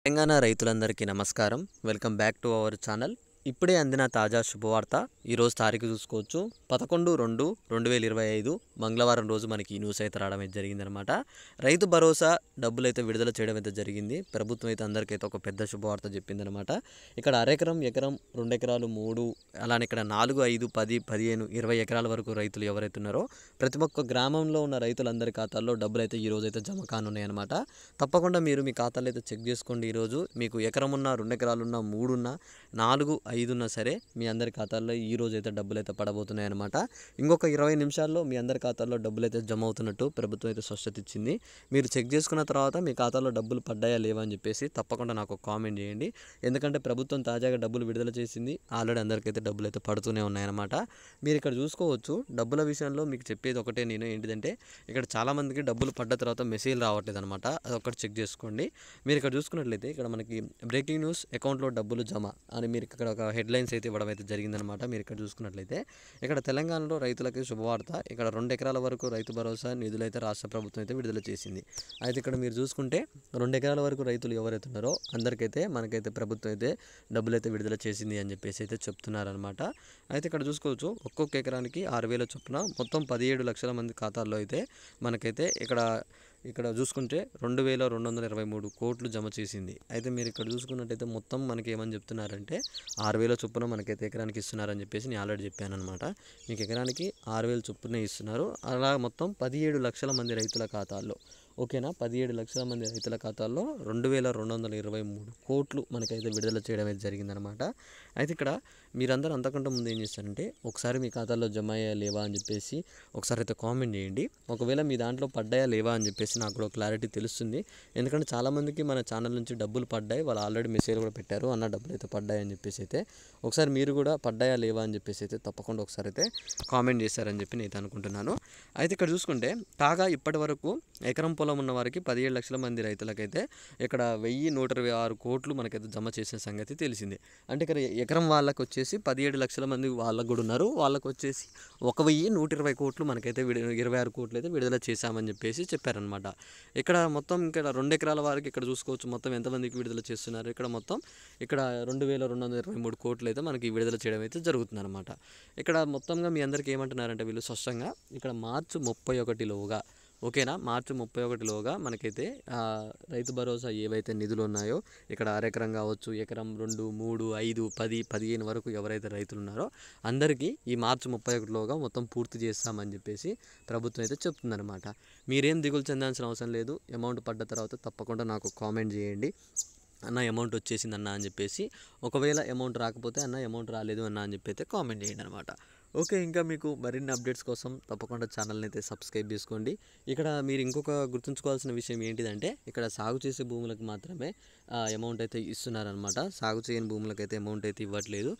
తెలంగాణ రైతులందరికీ నమస్కారం. Welcome back to our channel. ఇప్పుడే అందిన తాజా శుభవార్త. ఈరోజు తారీఖు చూసుకోవచ్చు 11/2/2025 మంగళవారం రోజు మనకి ఈ న్యూస్ అయితే రావడం అయితే జరిగిందనమాట. రైతు భరోసా డబ్బులు అయితే విడుదల చేయడం అయితే జరిగింది. ప్రభుత్వం అయితే అందరికైతే ఒక పెద్ద శుభవార్త చెప్పిందనమాట. ఇక్కడ అరెకరం, ఎకరం, 2 ఎకరాలు, 3 అలానే ఇక్కడ 4, 5, 10, 15, 20 ఎకరాల వరకు రైతులు ఎవరైతే ఉన్నారో ప్రతి ఒక్క గ్రామంలో ఉన్న రైతులందరి ఖాతాల్లో డబ్బులు అయితే ఈరోజు అయితే జమ కానున్నాయన్నమాట. తప్పకుండా మీరు మీ ఖాతాలో అయితే చెక్ చేసుకోండి. ఈరోజు మీకు ఎకరం ఉన్నా, 2 ఎకరాలు ఉన్నా, 3 ఉన్నా, 4, 5 ఉన్నా సరే మీ అందరి ఖాతాల్లో ఈ రోజు అయితే డబ్బులు అయితే పడబోతున్నాయి అనమాట. ఇంకొక 20 నిమిషాల్లో మీ అందరి ఖాతాల్లో డబ్బులు అయితే జమ అవుతున్నట్టు ప్రభుత్వం అయితే స్పష్టత ఇచ్చింది. మీరు చెక్ చేసుకున్న తర్వాత మీ ఖాతాలో డబ్బులు పడ్డాయా లేవా అని చెప్పేసి తప్పకుండా నాకు కామెంట్ చేయండి. ఎందుకంటే ప్రభుత్వం తాజాగా డబ్బులు విడుదల చేసింది. ఆల్రెడీ అందరికైతే డబ్బులు అయితే పడుతూనే ఉన్నాయన్నమాట. మీరు ఇక్కడ చూసుకోవచ్చు. డబ్బుల విషయంలో మీకు చెప్పేది ఒకటే, నేను ఏంటిదంటే ఇక్కడ చాలామందికి డబ్బులు పడ్డ తర్వాత మెసేజ్ రావట్లేదు అనమాట. అదొకటి చెక్ చేసుకోండి. మీరు ఇక్కడ చూసుకున్నట్లయితే ఇక్కడ మనకి బ్రేకింగ్ న్యూస్, అకౌంట్లో డబ్బులు జమ అని మీరు ఇక్కడ ఒక హెడ్లైన్స్ అయితే ఇవ్వడం అయితే జరిగిందనమాట. మీరు ఇక్కడ చూసుకున్నట్లయితే ఇక్కడ తెలంగాణలో రైతులకి శుభవార్త. ఇక్కడ 2 ఎకరాల వరకు రైతు భరోసా నిధులైతే రాష్ట్ర ప్రభుత్వం అయితే విడుదల చేసింది. అయితే ఇక్కడ మీరు చూసుకుంటే 2 ఎకరాల వరకు రైతులు ఎవరైతే ఉన్నారో అందరికైతే మనకైతే ప్రభుత్వం అయితే డబ్బులు అయితే విడుదల చేసింది అని చెప్పేసి అయితే చెప్తున్నారనమాట. అయితే ఇక్కడ చూసుకోవచ్చు ఒక్కొక్క ఎకరానికి 6,000 చొప్పున మొత్తం 17 లక్షల మంది ఖాతాల్లో అయితే మనకైతే ఇక్కడ చూసుకుంటే 2,223 కోట్లు జమ చేసింది. అయితే మీరు ఇక్కడ చూసుకున్నట్టయితే మొత్తం మనకి ఏమని చెప్తున్నారంటే 6,000 చొప్పున మనకైతే ఎకరానికి ఇస్తున్నారని చెప్పేసి నేను ఆల్రెడీ చెప్పాను అనమాట. మీకు ఎకరానికి 6,000 చొప్పునే ఇస్తున్నారు. అలా మొత్తం 17 లక్షల మంది రైతుల ఖాతాల్లో, ఓకేనా, 17 లక్షల మంది రైతుల ఖాతాల్లో 2,223 కోట్లు మనకైతే విడుదల చేయడం అయితే జరిగిందనమాట. అయితే ఇక్కడ మీరందరూ అంతకంటే ముందు ఏం చేస్తారంటే ఒకసారి మీ ఖాతాల్లో జమ అయ్యా లేవా అని చెప్పేసి ఒకసారి అయితే కామెంట్ చేయండి. ఒకవేళ మీ దాంట్లో పడ్డాయా లేవా అని చెప్పేసి నాకు కూడా క్లారిటీ తెలుస్తుంది. ఎందుకంటే చాలామందికి మన ఛానల్ నుంచి డబ్బులు పడ్డాయి, వాళ్ళు ఆల్రెడీ మెసేజ్ కూడా పెట్టారు, అన్న డబ్బులు అయితే పడ్డాయి అని చెప్పేసి అయితే ఒకసారి మీరు కూడా పడ్డాయా లేవా అని చెప్పేసి అయితే తప్పకుండా ఒకసారి అయితే కామెంట్ చేశారని చెప్పి నేను అనుకుంటున్నాను. అయితే ఇక్కడ చూసుకుంటే కాగా ఇప్పటి వరకు ఎకరం పొలం ఉన్న వారికి 17 లక్షల మంది రైతులకైతే ఇక్కడ 1,126 కోట్లు మనకైతే జమ చేసిన సంగతి తెలిసింది. అంటే ఇక్కడ ఎకరం వాళ్ళకి వచ్చేసి 17 లక్షల మంది వాళ్ళకు కూడా ఉన్నారు. వాళ్ళకు వచ్చేసి 1,120 కోట్లు మనకైతే 26 కోట్లు అయితే విడుదల చేశామని చెప్పేసి చెప్పారనమాట. ఇక్కడ మొత్తం ఇక్కడ 2 ఎకరాల వారికి ఇక్కడ చూసుకోవచ్చు మొత్తం ఎంతమందికి విడుదల చేస్తున్నారు. ఇక్కడ మొత్తం ఇక్కడ 2,223 కోట్లు అయితే మనకి విడుదల చేయడం అయితే జరుగుతుంది అనమాట. ఇక్కడ మొత్తంగా మీ అందరికీ ఏమంటున్నారంటే వీళ్ళు స్పష్టంగా ఇక్కడ మార్చి 31లోగా, ఓకేనా, మార్చి 31లోగా మనకైతే రైతు భరోసా ఏవైతే నిధులు ఉన్నాయో ఇక్కడ అరెకరం కావచ్చు, ఎకరం, 2, 3, 5, 10, 15 వరకు ఎవరైతే రైతులు ఉన్నారో అందరికీ ఈ మార్చి 31లోగా మొత్తం పూర్తి చేస్తామని చెప్పేసి ప్రభుత్వం అయితే చెప్తుందనమాట. మీరేం దిగులు చెందాల్సిన అవసరం లేదు. అమౌంట్ పడ్డ తర్వాత తప్పకుండా నాకు కామెంట్ చేయండి, అన్న అమౌంట్ వచ్చేసింది అన్న అని చెప్పేసి. ఒకవేళ అమౌంట్ రాకపోతే అన్న అమౌంట్ రాలేదు అన్న అని చెప్పి అయితే కామెంట్ చేయండి అనమాట. ఓకే, ఇంకా మీకు మరిన్ని అప్డేట్స్ కోసం తప్పకుండా ఛానల్ని అయితే సబ్స్క్రైబ్ చేసుకోండి. ఇక్కడ మీరు ఇంకొక గుర్తుంచుకోవాల్సిన విషయం ఏంటిదంటే ఇక్కడ సాగు చేసే భూములకు మాత్రమే అమౌంట్ అయితే ఇస్తున్నారనమాట. సాగు చేయని భూములకు అయితే అమౌంట్ అయితే ఇవ్వట్లేదు.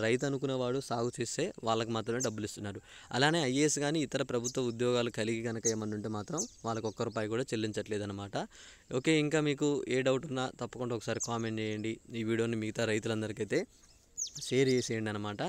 రైతు అనుకునేవాడు సాగు చేస్తే వాళ్ళకి మాత్రమే డబ్బులు ఇస్తున్నారు. అలానే ఐఏఎస్ కానీ ఇతర ప్రభుత్వ ఉద్యోగాలు కలిగి కనుక ఏమన్నా ఉంటే మాత్రం వాళ్ళకి ఒక్క రూపాయి కూడా చెల్లించట్లేదు అనమాట. ఓకే, ఇంకా మీకు ఏ డౌట్ ఉన్నా తప్పకుండా ఒకసారి కామెంట్ చేయండి. ఈ వీడియోని మిగతా రైతులందరికైతే షేర్ చేసేయండి అనమాట.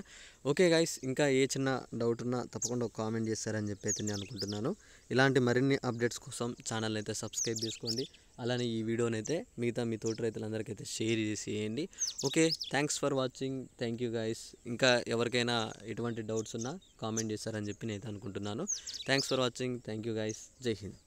ఓకే గైస్, ఇంకా ఏ చిన్న డౌట్ ఉన్నా తప్పకుండా ఒక కామెంట్ చేస్తారని చెప్పి అయితే నేను అనుకుంటున్నాను. ఇలాంటి మరిన్ని అప్డేట్స్ కోసం ఛానల్ అయితే సబ్స్క్రైబ్ చేసుకోండి. అలానే ఈ వీడియోని అయితే మిగతా మీ తోటి రైతులందరికైతే షేర్ చేసేయండి. Okay, thanks for watching. Thank you guys. ఇంకా ఎవరికైనా ఎటువంటి డౌట్స్ ఉన్నా కామెంట్ చేస్తారని చెప్పి నేను అనుకుంటున్నాను. Thanks for watching. Thank you guys. జై హింద్.